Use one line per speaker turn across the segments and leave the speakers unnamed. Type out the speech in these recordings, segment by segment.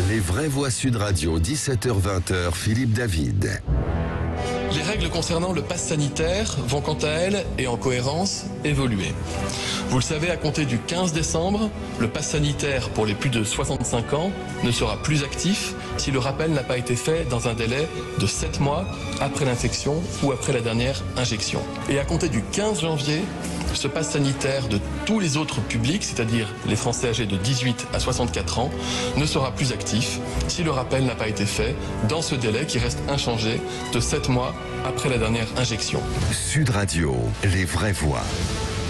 Les vraies voix Sud Radio, 17h-20h, Philippe David.
Les règles concernant le pass sanitaire vont quant à elles, et en cohérence, évoluer. Vous le savez, à compter du 15 décembre, le pass sanitaire pour les plus de 65 ans ne sera plus actif si le rappel n'a pas été fait dans un délai de 7 mois après l'infection ou après la dernière injection. Et à compter du 15 janvier, ce pass sanitaire de tous les autres publics, c'est-à-dire les Français âgés de 18 à 64 ans, ne sera plus actif si le rappel n'a pas été fait dans ce délai qui reste inchangé de 7 mois après la dernière injection.
Sud Radio, les vraies voix.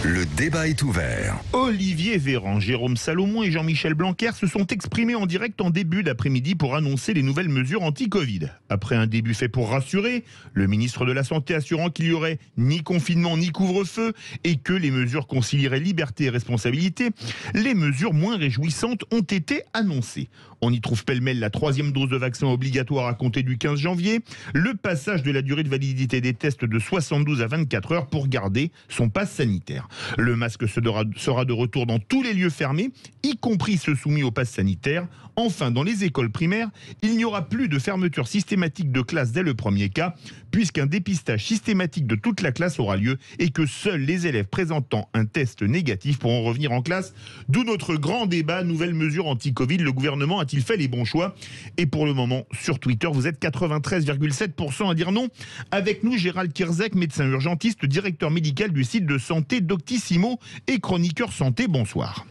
Le débat est ouvert.
Olivier Véran, Jérôme Salomon et Jean-Michel Blanquer se sont exprimés en direct en début d'après-midi pour annoncer les nouvelles mesures anti-Covid. Après un début fait pour rassurer, le ministre de la Santé assurant qu'il n'y aurait ni confinement ni couvre-feu et que les mesures concilieraient liberté et responsabilité, les mesures moins réjouissantes ont été annoncées. On y trouve pêle-mêle la 3e dose de vaccin obligatoire à compter du 15 janvier, le passage de la durée de validité des tests de 72 à 24 heures pour garder son pass sanitaire. Le masque sera de retour dans tous les lieux fermés, y compris ceux soumis au pass sanitaire. Enfin, dans les écoles primaires, il n'y aura plus de fermeture systématique de classe dès le premier cas, puisqu'un dépistage systématique de toute la classe aura lieu et que seuls les élèves présentant un test négatif pourront revenir en classe. D'où notre grand débat, nouvelles mesures anti-Covid. Le gouvernement a-t-il fait les bons choix? Et pour le moment, sur Twitter, vous êtes 93,7% à dire non. Avec nous, Gérald Kierzek, médecin urgentiste, directeur médical du site de santé Doctissimo et chroniqueur santé. Bonsoir.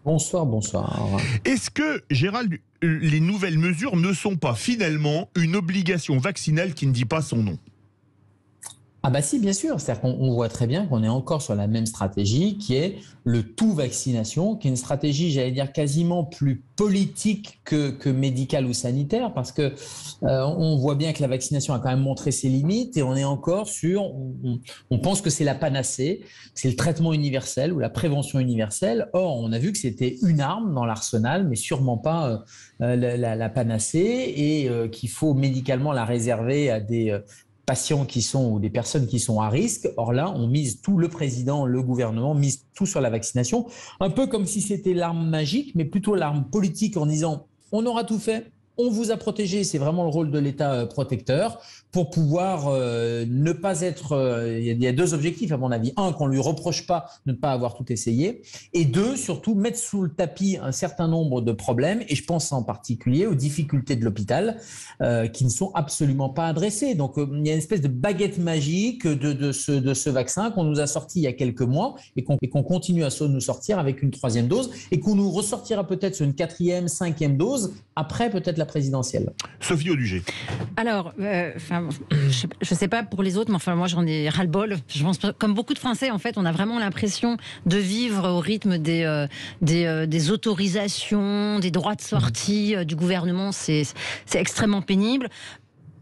Bonsoir, bonsoir.
Est-ce que, Gérald, les nouvelles mesures ne sont pas finalement une obligation vaccinale qui ne dit pas son nom?
Ah bah si, bien sûr. C'est-à-dire qu'on voit très bien qu'on est encore sur la même stratégie qui est le tout vaccination, qui est une stratégie, j'allais dire, quasiment plus politique que médicale ou sanitaire, parce que on voit bien que la vaccination a quand même montré ses limites et on est encore sur, on pense que c'est la panacée, c'est le traitement universel ou la prévention universelle. Or, on a vu que c'était une arme dans l'arsenal, mais sûrement pas la panacée, et qu'il faut médicalement la réserver à des patients qui sont ou des personnes qui sont à risque. Or là, on mise tout, le président, le gouvernement mise tout sur la vaccination, un peu comme si c'était l'arme magique, mais plutôt l'arme politique en disant on aura tout fait, on vous a protégé, c'est vraiment le rôle de l'État protecteur pour pouvoir ne pas être... Il y a deux objectifs à mon avis. Un, qu'on ne lui reproche pas de ne pas avoir tout essayé. Et deux, surtout, mettre sous le tapis un certain nombre de problèmes. Et je pense en particulier aux difficultés de l'hôpital qui ne sont absolument pas adressées. Donc il y a une espèce de baguette magique de ce vaccin qu'on nous a sorti il y a quelques mois et qu'on continue à nous sortir avec une 3e dose et qu'on nous ressortira peut-être sur une 4e, 5e dose après peut-être la présidentielle.
Sophie Audugé.
Alors, je ne sais pas pour les autres, mais enfin moi j'en ai ras-le-bol. Je pense comme beaucoup de Français, en fait, on a vraiment l'impression de vivre au rythme des autorisations, des droits de sortie du gouvernement. C'est extrêmement pénible.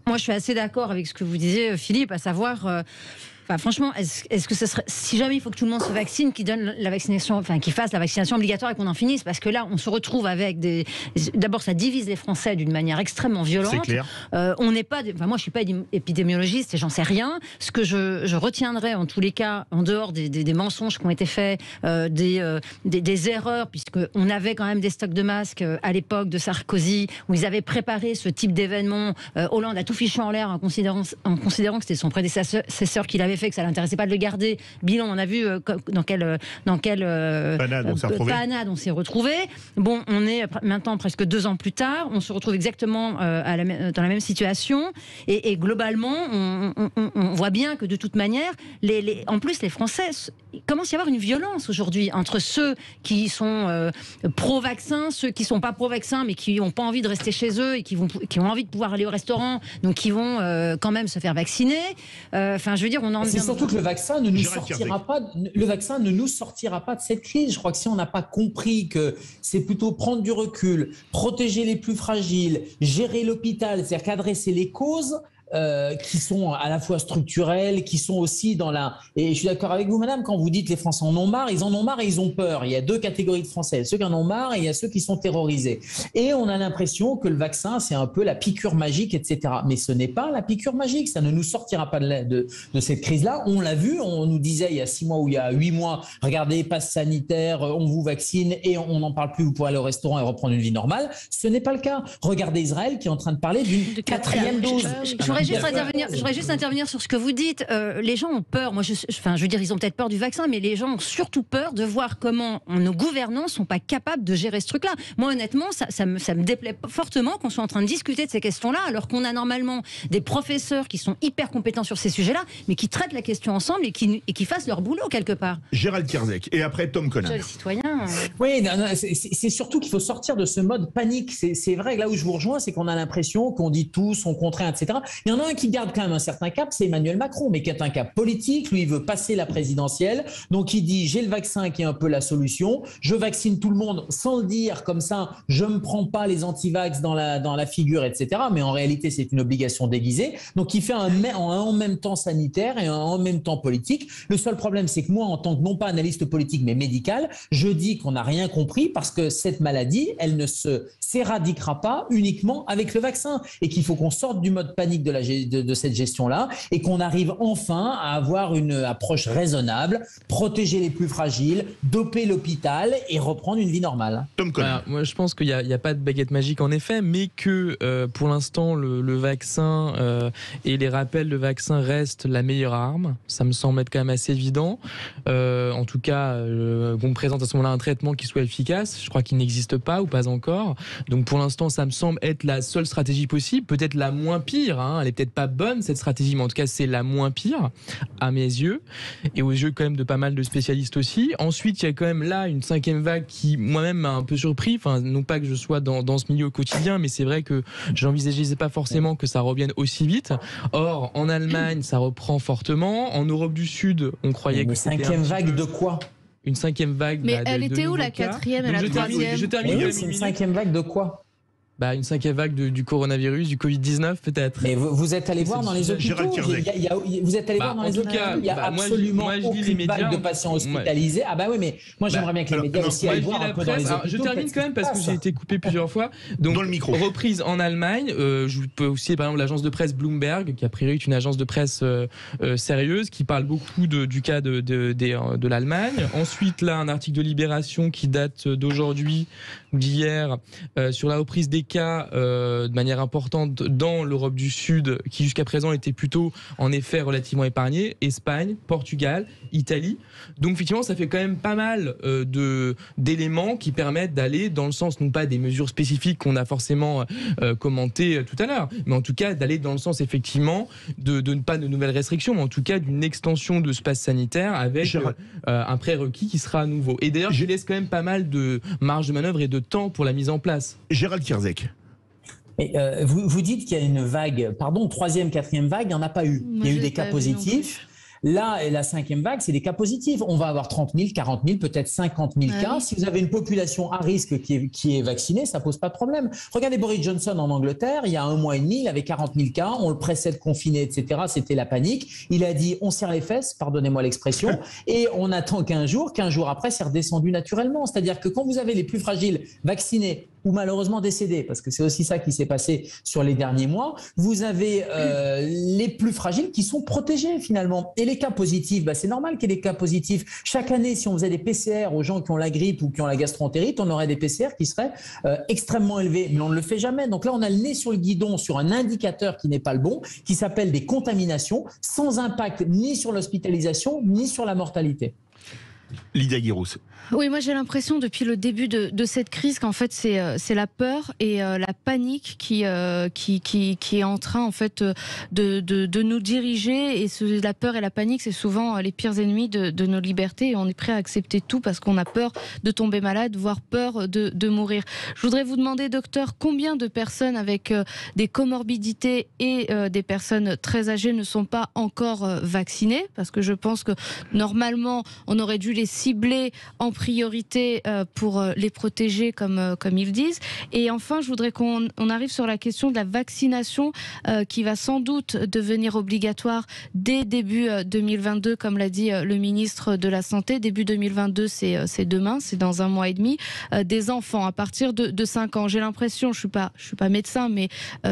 Moi, je suis assez d'accord avec ce que vous disiez, Philippe, à savoir... franchement, est-ce que ce serait, si jamais il faut que tout le monde se vaccine, qu'il donne la vaccination, enfin qu'il fasse la vaccination obligatoire et qu'on en finisse, parce que là, on se retrouve avec d'abord, ça divise les Français d'une manière extrêmement violente. C'est clair. On n'est pas, moi, je suis pas épidémiologiste et j'en sais rien. Ce que je retiendrai en tous les cas, en dehors des mensonges qui ont été faits, des erreurs, puisque on avait quand même des stocks de masques à l'époque de Sarkozy, où ils avaient préparé ce type d'événement. Hollande a tout fichu en l'air en considérant que c'était son prédécesseur qui l'avait fait, que ça l'intéressait pas de le garder. Bilan, on a vu dans quelle panade on s'est retrouvé. Bon, on est maintenant presque 2 ans plus tard, on se retrouve exactement dans la même situation et globalement, on voit bien que de toute manière, en plus les Français, il commence à y avoir une violence aujourd'hui entre ceux qui sont pro-vaccin, ceux qui sont pas pro-vaccin mais qui n'ont pas envie de rester chez eux et qui ont envie de pouvoir aller au restaurant, donc qui vont quand même se faire vacciner. Enfin, je veux dire, on en...
C'est surtout que le vaccin ne nous sortira pas de cette crise. Je crois que si on n'a pas compris que c'est plutôt prendre du recul, protéger les plus fragiles, gérer l'hôpital, c'est-à-dire qu'adresser les causes, qui sont à la fois structurelles, qui sont aussi dans la... Et je suis d'accord avec vous, madame, quand vous dites les Français en ont marre, ils en ont marre et ils ont peur. Il y a deux catégories de Français, ceux qui en ont marre et il y a ceux qui sont terrorisés. Et on a l'impression que le vaccin, c'est un peu la piqûre magique, etc. Mais ce n'est pas la piqûre magique, ça ne nous sortira pas de cette crise-là. On l'a vu, on nous disait il y a 6 mois ou il y a 8 mois, regardez, passe sanitaire, on vous vaccine et on n'en parle plus, vous pouvez aller au restaurant et reprendre une vie normale. Ce n'est pas le cas. Regardez Israël qui est en train de parler d'une 4e dose.
Je voudrais juste intervenir sur ce que vous dites. Les gens ont peur. Moi, je veux dire, ils ont peut-être peur du vaccin, mais les gens ont surtout peur de voir comment nos gouvernants sont pas capables de gérer ce truc-là. Moi, honnêtement, ça me déplaît fortement qu'on soit en train de discuter de ces questions-là, alors qu'on a normalement des professeurs qui sont hyper compétents sur ces sujets-là, mais qui traitent la question ensemble et qui fassent leur boulot quelque part.
Gérald Kierzek et après Tom Conan.
Les citoyens.
Oui, c'est surtout qu'il faut sortir de ce mode panique. C'est vrai que là où je vous rejoins, c'est qu'on a l'impression qu'on dit tous, on contraint, etc. Il y en a un qui garde quand même un certain cap, c'est Emmanuel Macron, mais qui est un cap politique. Lui, il veut passer la présidentielle. Donc, il dit, j'ai le vaccin qui est un peu la solution. Je vaccine tout le monde sans le dire comme ça. Je ne me prends pas les anti-vax dans la figure, etc. Mais en réalité, c'est une obligation déguisée. Donc, il fait un en même temps sanitaire et un en même temps politique. Le seul problème, c'est que moi, en tant que non pas analyste politique, mais médical, je dis qu'on n'a rien compris parce que cette maladie, elle ne s'éradiquera pas uniquement avec le vaccin et qu'il faut qu'on sorte du mode panique de cette gestion-là et qu'on arrive enfin à avoir une approche raisonnable, protéger les plus fragiles, doper l'hôpital et reprendre une vie normale.
Tom Conan.
Moi, je pense qu'il n'y a pas de baguette magique en effet, mais que pour l'instant, le vaccin et les rappels de vaccin restent la meilleure arme. Ça me semble être quand même assez évident. En tout cas, qu'on me présente à ce moment-là un traitement qui soit efficace. Je crois qu'il n'existe pas ou pas encore. Donc pour l'instant, ça me semble être la seule stratégie possible, peut-être la moins pire. Elle est peut-être pas bonne cette stratégie, mais en tout cas, c'est la moins pire à mes yeux et aux yeux quand même de pas mal de spécialistes aussi. Ensuite, il y a quand même là une 5e vague qui moi-même m'a un peu surpris. Enfin, non pas que je sois dans ce milieu au quotidien, mais c'est vrai que j'envisageais pas forcément que ça revienne aussi vite. Or, en Allemagne, ça reprend fortement. En Europe du Sud, on croyait que c'était
une 5e vague de quoi ?
Une 5e vague.
Mais elle était où la 4e et la 3e ?
Je termine.
C'est une 5e vague de quoi ?
Une 5e vague du coronavirus, du Covid-19 peut-être.
Mais vous êtes allé voir dans les hôpitaux. Vous êtes allé voir dans les hôpitaux. Il y a absolument aucune vague de patients hospitalisés. Ah bah oui, mais moi j'aimerais bien que les médias aussi aillent voir un peu dans les hôpitaux.
Je termine quand même parce que j'ai été coupé plusieurs fois. Donc
dans le micro.
Reprise en Allemagne. Je peux aussi par exemple l'agence de presse Bloomberg, qui a priori est une agence de presse sérieuse, qui parle beaucoup du cas de l'Allemagne. Ensuite là un article de Libération qui date d'aujourd'hui, d'hier, sur la reprise des cas de manière importante dans l'Europe du Sud, qui jusqu'à présent était plutôt en effet relativement épargnée, Espagne, Portugal, Italie. Donc effectivement ça fait quand même pas mal d'éléments qui permettent d'aller dans le sens non pas des mesures spécifiques qu'on a forcément commentées tout à l'heure, mais en tout cas d'aller dans le sens effectivement de ne pas de nouvelles restrictions, mais en tout cas d'une extension de ce pass sanitaire avec un prérequis qui sera nouveau. Et d'ailleurs je laisse quand même pas mal de marge de manœuvre et de temps pour la mise en place.
Gérald Kierzek.
Mais vous dites qu'il y a une vague, 3e, 4e vague, il n'y en a pas eu. Il y a eu des cas positifs. Là, la 5e vague, c'est des cas positifs. On va avoir 30 000, 40 000, peut-être 50 000 cas. Si vous avez une population à risque qui est vaccinée, ça pose pas de problème. Regardez Boris Johnson en Angleterre, il y a 1 mois et demi, il avait 40 000 cas, on le pressait de confiner, etc. C'était la panique. Il a dit, on serre les fesses, pardonnez-moi l'expression, et on attend 15 jours. 15 jours après, c'est redescendu naturellement. C'est-à-dire que quand vous avez les plus fragiles vaccinés, ou malheureusement décédés, parce que c'est aussi ça qui s'est passé sur les derniers mois, vous avez les plus fragiles qui sont protégés finalement. Et les cas positifs, c'est normal qu'il y ait des cas positifs. Chaque année, si on faisait des PCR aux gens qui ont la grippe ou qui ont la gastroentérite, on aurait des PCR qui seraient extrêmement élevés. Mais on ne le fait jamais. Donc là, on a le nez sur le guidon sur un indicateur qui n'est pas le bon, qui s'appelle des contaminations, sans impact ni sur l'hospitalisation, ni sur la mortalité.
Lydia Guirous.
Oui, moi j'ai l'impression depuis le début de cette crise qu'en fait c'est la peur et la panique qui est en train en fait de nous diriger, et la peur et la panique c'est souvent les pires ennemis de nos libertés, et on est prêt à accepter tout parce qu'on a peur de tomber malade, voire peur de mourir. Je voudrais vous demander, docteur, combien de personnes avec des comorbidités et des personnes très âgées ne sont pas encore vaccinées, parce que je pense que normalement on aurait dû les cibler en priorité pour les protéger, comme ils disent. Et enfin, je voudrais qu'on arrive sur la question de la vaccination qui va sans doute devenir obligatoire dès début 2022, comme l'a dit le ministre de la Santé. Début 2022, c'est demain, c'est dans un mois et demi. Des enfants à partir de 5 ans. J'ai l'impression, je suis pas médecin, mais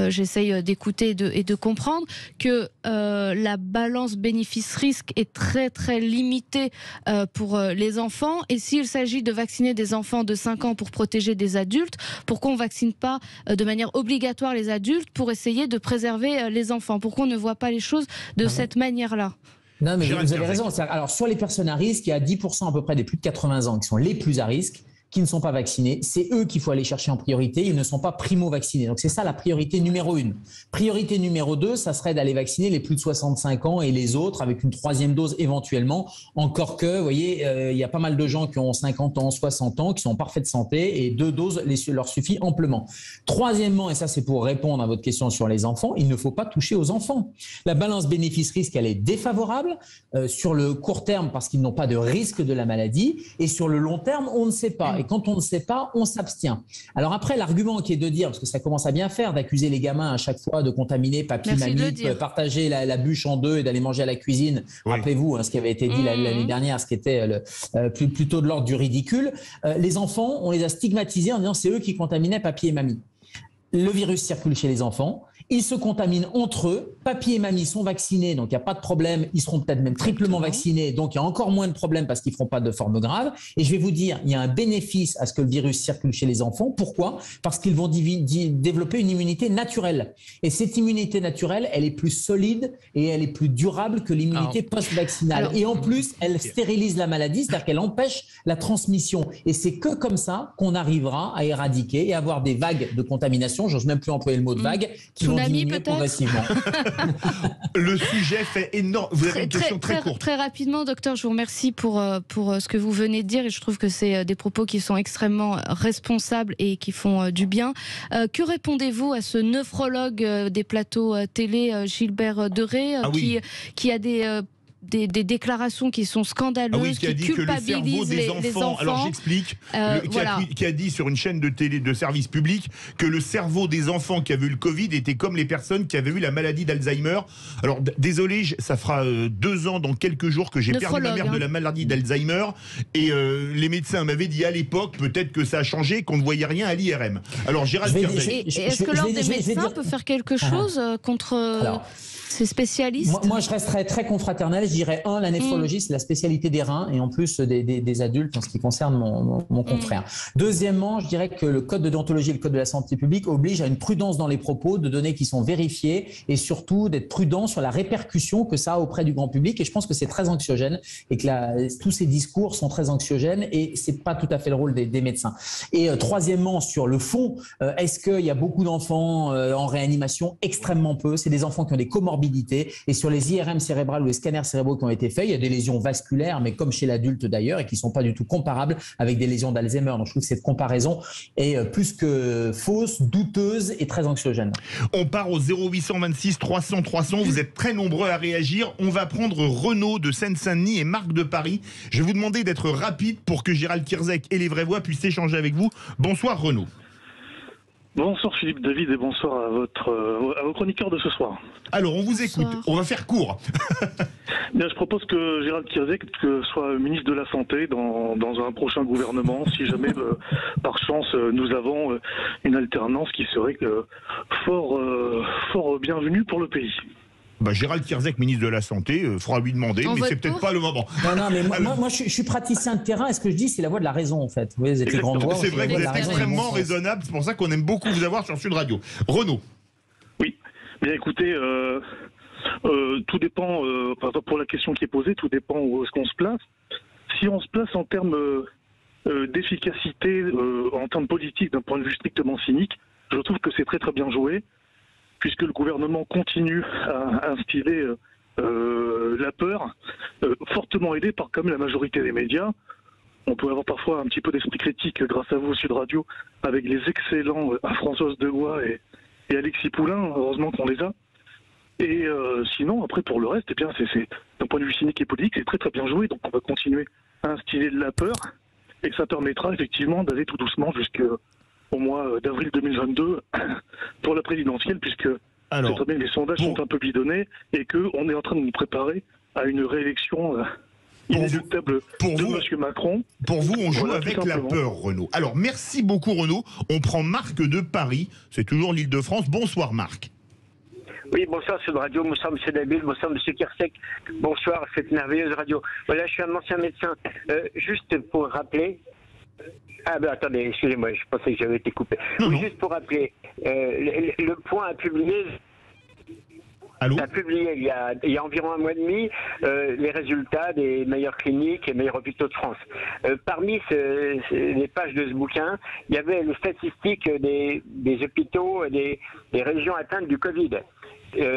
j'essaye d'écouter et de comprendre que la balance bénéfice-risque est très très limitée pour les enfants. Et s'il s'agit de vacciner des enfants de 5 ans pour protéger des adultes, pourquoi on ne vaccine pas de manière obligatoire les adultes pour essayer de préserver les enfants? Pourquoi on ne voit pas les choses de cette manière-là?
Non, mais vous avez raison. Alors, soit les personnes à risque, il y a 10% à peu près des plus de 80 ans qui sont les plus à risque, qui ne sont pas vaccinés. C'est eux qu'il faut aller chercher en priorité. Ils ne sont pas primo-vaccinés. Donc, c'est ça la priorité numéro 1. Priorité numéro 2, ça serait d'aller vacciner les plus de 65 ans et les autres avec une 3e dose éventuellement. Encore que, vous voyez, il y a pas mal de gens qui ont 50 ans, 60 ans, qui sont en parfaite santé et 2 doses leur suffit amplement. Troisièmement, et ça c'est pour répondre à votre question sur les enfants, il ne faut pas toucher aux enfants. La balance bénéfice-risque, elle est défavorable sur le court terme parce qu'ils n'ont pas de risque de la maladie et sur le long terme, on ne sait pas. Et quand on ne sait pas, on s'abstient. Alors après, l'argument qui est de dire, parce que ça commence à bien faire, d'accuser les gamins à chaque fois de contaminer papy, mamie, partager la bûche en deux et d'aller manger à la cuisine. Oui. Rappelez-vous ce qui avait été dit l'année dernière, ce qui était plutôt de l'ordre du ridicule. Les enfants, on les a stigmatisés en disant c'est eux qui contaminaient papy et mamie. Le virus circule chez les enfants. Ils se contaminent entre eux. Papy et mamie sont vaccinés, donc il n'y a pas de problème. Ils seront peut-être même triplement vaccinés, donc il y a encore moins de problèmes parce qu'ils ne feront pas de forme grave. Et je vais vous dire, il y a un bénéfice à ce que le virus circule chez les enfants. Pourquoi ? Parce qu'ils vont développer une immunité naturelle. Et cette immunité naturelle, elle est plus solide et elle est plus durable que l'immunité post-vaccinale. Et en plus, elle stérilise la maladie, c'est-à-dire qu'elle empêche la transmission. Et c'est que comme ça qu'on arrivera à éradiquer et avoir des vagues de contamination. J'ose même plus employer le mot de vague, qui vont diminuer progressivement.
Le sujet fait énorme. Vous avez une question très courte.
Très rapidement, docteur, je vous remercie pour ce que vous venez de dire et je trouve que c'est des propos qui sont extrêmement responsables et qui font du bien. Que répondez-vous à ce nephrologue des plateaux télé, Gilbert Deray, qui a des déclarations qui sont scandaleuses,
qui culpabilisent les enfants. Alors j'explique, qui a dit sur une chaîne de télé de service public que le cerveau des enfants qui avaient eu le Covid était comme les personnes qui avaient eu la maladie d'Alzheimer. Alors désolé, ça fera 2 ans dans quelques jours que j'ai perdu ma mère de la maladie d'Alzheimer et les médecins m'avaient dit à l'époque, peut-être que ça a changé, qu'on ne voyait rien à l'IRM. Alors Gérald Kierzek...
Est-ce que l'ordre des médecins peut faire quelque chose contre... ces spécialistes?
Moi, je resterais très confraternel. Je dirais, la néphrologie, c'est la spécialité des reins et en plus des adultes en ce qui concerne mon confrère. Deuxièmement, je dirais que le code de déontologie et le code de la santé publique obligent à une prudence dans les propos, de données qui sont vérifiées et surtout d'être prudent sur la répercussion que ça a auprès du grand public. Et je pense que c'est très anxiogène et que tous ces discours sont très anxiogènes et c'est pas tout à fait le rôle des médecins. Et troisièmement, sur le fond, est-ce qu'il y a beaucoup d'enfants en réanimation? Extrêmement peu. C'est des enfants qui ont des comorbidités. Et sur les IRM cérébrales ou les scanners cérébraux qui ont été faits, il y a des lésions vasculaires, mais comme chez l'adulte d'ailleurs, et qui ne sont pas du tout comparables avec des lésions d'Alzheimer. Donc je trouve que cette comparaison est plus que fausse, douteuse et très anxiogène.
On part au 0826 300 300. Vous êtes très nombreux à réagir. On va prendre Renaud de Seine-Saint-Denis et Marc de Paris. Je vais vous demander d'être rapide pour que Gérald Kierzek et les Vraies Voix puissent échanger avec vous. Bonsoir Renaud.
Bonsoir Philippe David et bonsoir à vos chroniqueurs de ce soir.
Alors on vous écoute, on va faire court.
Bien, je propose que Gérald Kierzek soit ministre de la Santé dans un prochain gouvernement, si jamais par chance nous avons une alternance qui serait fort bienvenue pour le pays.
Gérald Kierzek, ministre de la Santé, faudra lui demander, mais c'est peut-être pas le moment.
Non, mais moi je suis praticien de terrain, et ce que je dis, c'est la voix de la raison, en fait. Vous êtes les grands voix.
C'est vrai que vous êtes extrêmement raisonnable, c'est pour ça qu'on aime beaucoup vous avoir sur Sud Radio. Renaud.
Oui, bien écoutez, tout dépend, pour la question qui est posée, tout dépend où est-ce qu'on se place. Si on se place en termes d'efficacité, en termes politiques, d'un point de vue strictement cynique, je trouve que c'est très très bien joué, puisque le gouvernement continue à instiller la peur, fortement aidé par comme la majorité des médias. On peut avoir parfois un petit peu d'esprit critique grâce à vous, Sud Radio, avec les excellents Françoise Degois et Alexis Poulain, heureusement qu'on les a. Et sinon, après, pour le reste, eh bien, c'est d'un point de vue cynique et politique, c'est très très bien joué, donc on va continuer à instiller de la peur et que ça permettra effectivement d'aller tout doucement jusqu'au mois d'avril 2022 pour la présidentielle, puisque c'est très bien que les sondages sont un peu bidonnés et qu'on est en train de nous préparer à une réélection inéluctable de M. Macron.
Pour vous, on joue avec la peur, Renaud. Alors, merci beaucoup, Renaud. On prend Marc de Paris. C'est toujours l'Île-de-France. Bonsoir, Marc.
Oui, bonsoir, Sud Radio. Bonsoir, M. Dabil. Bonsoir, M. Kersek. Bonsoir, cette merveilleuse radio. Voilà, je suis un ancien médecin. Juste pour rappeler... Ah ben attendez, excusez-moi, je pensais que j'avais été coupé. Oui, juste pour rappeler, le Point a publié... il y a environ un mois et demi les résultats des meilleures cliniques et meilleurs hôpitaux de France. Parmi les pages de ce bouquin, il y avait les statistiques des hôpitaux et des régions atteintes du Covid.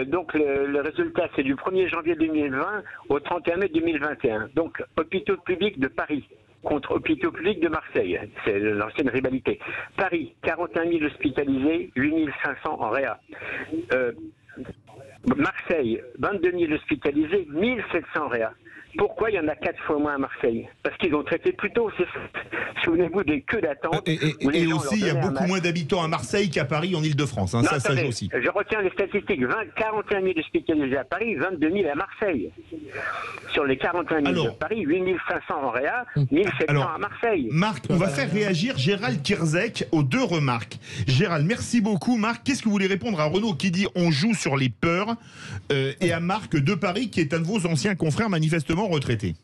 Donc le résultat, c'est du 1er janvier 2020 au 31 mai 2021. Donc hôpitaux publics de Paris contre hôpitaux publics de Marseille. C'est l'ancienne rivalité. Paris, 41 000 hospitalisés, 8 500 en réa. Marseille, 22 000 hospitalisés, 1 700 réa. Pourquoi il y en a 4 fois moins à Marseille? Parce qu'ils ont traité plus tôt. Souvenez-vous des queues d'attente.
Et aussi, il y a beaucoup moins d'habitants à Marseille qu'à Paris en Ile-de-France. Hein. Ça joue aussi.
Je retiens les statistiques. 41 000 hospitalisés à Paris, 22 000 à Marseille. Sur les 41 000 de Paris, 8 500 en réa, 1 700 à Marseille.
Marc, on va faire réagir Gérald Kirzek aux deux remarques. Gérald, merci beaucoup. Marc, qu'est-ce que vous voulez répondre à Renaud qui dit on joue sur les peurs et à Marc de Paris qui est un de vos anciens confrères manifestement retraité?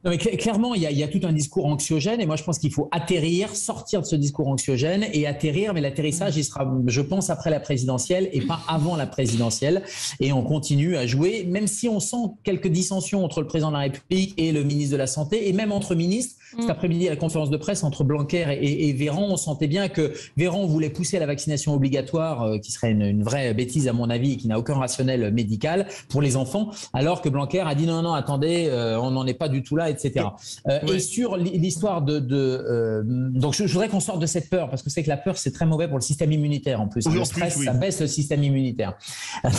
Non mais clairement, il y a tout un discours anxiogène et moi je pense qu'il faut atterrir, sortir de ce discours anxiogène et atterrir, mais l'atterrissage il sera, je pense, après la présidentielle et pas avant la présidentielle, et on continue à jouer, même si on sent quelques dissensions entre le président de la République et le ministre de la Santé et même entre ministres. Cet après-midi à la conférence de presse entre Blanquer et Véran, on sentait bien que Véran voulait pousser la vaccination obligatoire, qui serait une vraie bêtise à mon avis et qui n'a aucun rationnel médical pour les enfants, alors que Blanquer a dit non, attendez, on n'en est pas du tout là, etc. Et sur l'histoire donc je voudrais qu'on sorte de cette peur, parce que c'est que la peur c'est très mauvais pour le système immunitaire en plus. Le stress, ça baisse le système immunitaire.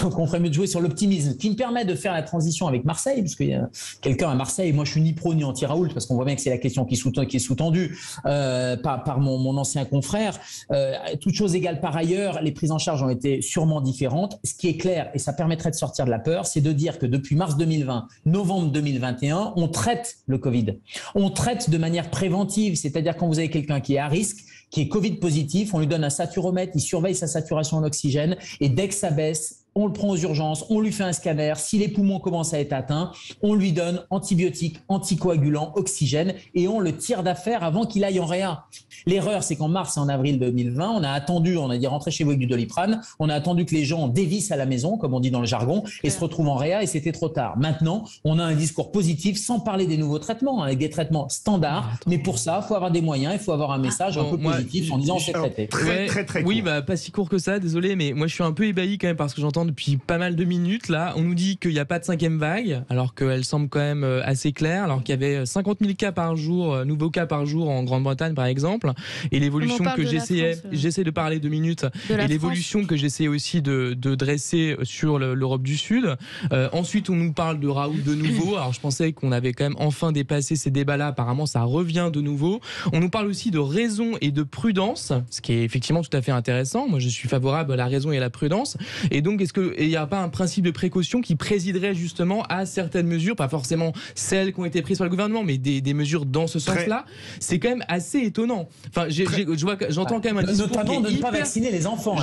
Donc on ferait mieux de jouer sur l'optimisme, qui me permet de faire la transition avec Marseille, parce qu'il y a quelqu'un à Marseille, moi je suis ni pro ni anti-Raoult, parce qu'on voit bien que c'est la question qui est sous-tendue par mon ancien confrère. Toute chose égale par ailleurs, les prises en charge ont été sûrement différentes. Ce qui est clair, et ça permettrait de sortir de la peur, c'est de dire que depuis mars 2020, novembre 2021, on traite le Covid. On traite de manière préventive, c'est-à-dire quand vous avez quelqu'un qui est à risque, qui est Covid positif, on lui donne un saturomètre, il surveille sa saturation en oxygène et dès que ça baisse, on le prend aux urgences, on lui fait un scanner. Si les poumons commencent à être atteints, on lui donne antibiotiques, anticoagulants, oxygène et on le tire d'affaire avant qu'il aille en réa. L'erreur, c'est qu'en mars et en avril 2020, on a dit rentrez chez vous avec du Doliprane, on a attendu que les gens dévissent à la maison, comme on dit dans le jargon, et se retrouvent en réa et c'était trop tard. Maintenant, on a un discours positif sans parler des nouveaux traitements, avec des traitements standards, mais pour ça, il faut avoir des moyens, il faut avoir un message un peu positif en disant c'est traité.
Très court. Oui, pas si court que ça, désolé, mais moi je suis un peu ébahi quand même parce que j'entends depuis pas mal de minutes là, on nous dit qu'il n'y a pas de 5e vague, alors qu'elle semble quand même assez claire, alors qu'il y avait 50 000 cas par jour, nouveaux cas par jour en Grande-Bretagne par exemple, et l'évolution que j'essaie de parler 2 minutes, et l'évolution que j'essaie aussi de dresser sur l'Europe du Sud. Ensuite, on nous parle de Raoult de nouveau, alors je pensais qu'on avait quand même enfin dépassé ces débats-là, apparemment ça revient de nouveau. On nous parle aussi de raison et de prudence, ce qui est effectivement tout à fait intéressant. Moi je suis favorable à la raison et à la prudence, et donc est-ce qu'il n'y a pas un principe de précaution qui présiderait justement à certaines mesures, pas forcément celles qui ont été prises par le gouvernement, mais des mesures dans ce sens-là? C'est quand même assez étonnant. Enfin, j'entends quand même un discours
notamment de ne pas vacciner les enfants.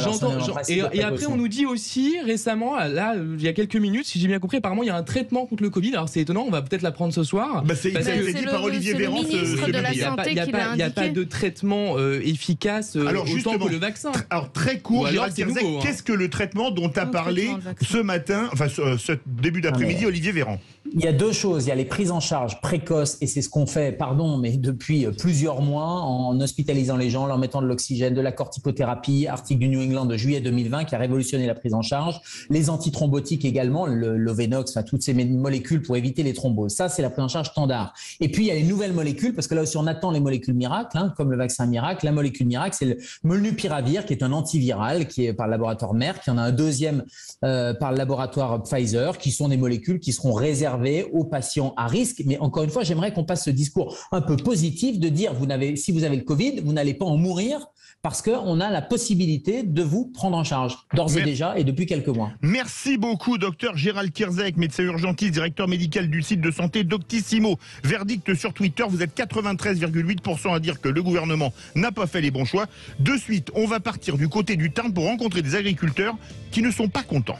Et après, on nous dit aussi récemment, là, il y a quelques minutes, si j'ai bien compris, apparemment, il y a un traitement contre le Covid. Alors c'est étonnant, on va peut-être l'apprendre ce soir.
C'est dit par Olivier Véran.
Il n'y a pas de traitement efficace autant que le vaccin.
Alors très court, Gérald Kirzek, qu'est-ce que le traitement dont a parlé ce matin, enfin ce début d'après-midi, Olivier Véran?
Il y a deux choses. Il y a les prises en charge précoces, et c'est ce qu'on fait, mais depuis plusieurs mois, en hospitalisant les gens, leur mettant de l'oxygène, de la corticothérapie, article du New England de juillet 2020 qui a révolutionné la prise en charge, les antithrombotiques également, le Venox, toutes ces molécules pour éviter les thromboses. Ça, c'est la prise en charge standard. Et puis, il y a les nouvelles molécules, parce que là aussi, on attend les molécules miracles, comme le vaccin miracle. La molécule miracle, c'est le molnupiravir, qui est un antiviral, qui est par le laboratoire Merck. Il y en a un deuxième par le laboratoire Pfizer, qui sont des molécules qui seront réservées réservé aux patients à risque. Mais encore une fois, j'aimerais qu'on passe ce discours un peu positif de dire si vous avez le Covid, vous n'allez pas en mourir parce qu'on a la possibilité de vous prendre en charge d'ores et déjà et depuis quelques mois.
Merci beaucoup, docteur Gérald Kierzek, médecin urgentiste, directeur médical du site de santé Doctissimo. Verdict sur Twitter, vous êtes 93,8% à dire que le gouvernement n'a pas fait les bons choix. De suite, on va partir du côté du Tarn pour rencontrer des agriculteurs qui ne sont pas contents.